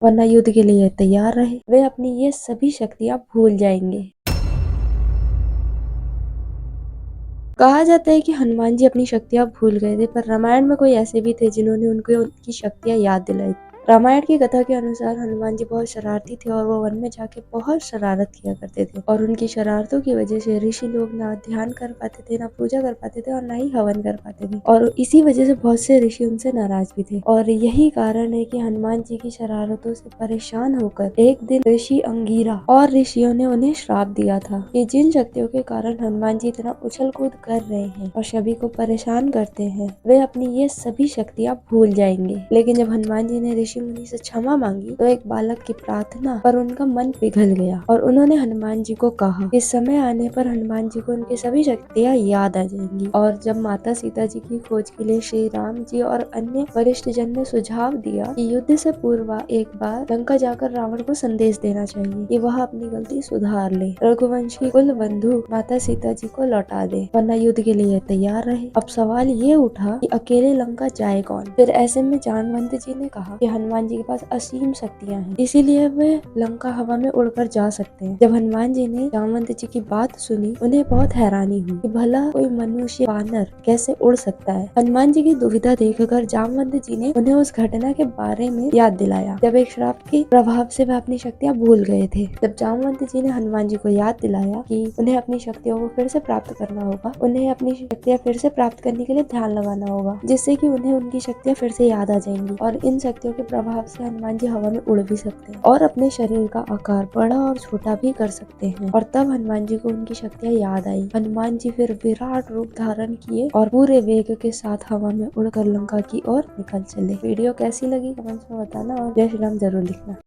वरना युद्ध के लिए तैयार रहे। वे अपनी ये सभी शक्तियां भूल जाएंगे। कहा जाता है कि हनुमान जी अपनी शक्तियां भूल गए थे, पर रामायण में कोई ऐसे भी थे जिन्होंने उनको उनकी शक्तियां याद दिलाई। रामायण की कथा के अनुसार हनुमान जी बहुत शरारती थे और वो वन में जाके बहुत शरारत किया करते थे, और उनकी शरारतों की वजह से ऋषि लोग ना ध्यान कर पाते थे, ना पूजा कर पाते थे, और ना ही हवन कर पाते थे, और इसी वजह से बहुत से ऋषि उनसे नाराज भी थे। और यही कारण है कि हनुमान जी की शरारतों से परेशान होकर एक दिन ऋषि अंगीरा और ऋषियों ने उन्हें श्राप दिया था कि जिन शक्तियों के कारण हनुमान जी इतना उछल कूद कर रहे हैं और सभी को परेशान करते हैं, वे अपनी ये सभी शक्तियां भूल जाएंगे। लेकिन जब हनुमान जी ने ऋषि मुनि से क्षमा मांगी तो एक बालक की प्रार्थना पर उनका मन पिघल गया, और उन्होंने हनुमान जी को कहा कि समय आने पर हनुमान जी को उनकी सभी शक्तियां याद आ जाएंगी। और जब माता सीता जी की खोज के लिए श्री राम जी और अन्य वरिष्ठ जन ने सुझाव दिया कि युद्ध से पूर्व एक बार लंका जाकर रावण को संदेश देना चाहिए कि वह अपनी गलती सुधार ले, रघुवंश की कुल बंधु माता सीता जी को लौटा दे, वरना युद्ध के लिए तैयार रहे। अब सवाल ये उठा कि अकेले लंका जाए कौन। फिर ऐसे में जामवंत जी ने कहा कि हनुमान जी के पास असीम शक्तियां हैं, इसीलिए वे लंका हवा में उड़कर जा सकते हैं। जब हनुमान जी ने जामवंत जी की बात सुनी, उन्हें बहुत हैरानी हुई कि भला कोई मनुष्य वानर कैसे उड़ सकता है। हनुमान जी की दुविधा देखकर जामवंत जी ने उन्हें उस घटना के बारे में याद दिलाया जब एक श्राप के प्रभाव से वह अपनी शक्तियां भूल गए थे। जब जामवंत जी ने हनुमान जी को याद दिलाया कि उन्हें अपनी शक्तियों को फिर से प्राप्त करना होगा, उन्हें अपनी शक्तियां फिर से प्राप्त करने के लिए ध्यान लगाना होगा, जिससे कि उन्हें उनकी शक्तियां फिर से याद आ जाएंगी, और इन शक्तियों के प्रभाव से हनुमान जी हवा में उड़ भी सकते हैं और अपने शरीर का आकार बड़ा और छोटा भी कर सकते हैं। और तब हनुमान जी को उनकी शक्तियां याद आई। हनुमान जी फिर विराट रूप धारण किए और पूरे वेग के साथ हवा में उड़कर लंका की ओर निकल चले। वीडियो कैसी लगी कमेंट्स में बताना, और जय श्री राम जरूर लिखना।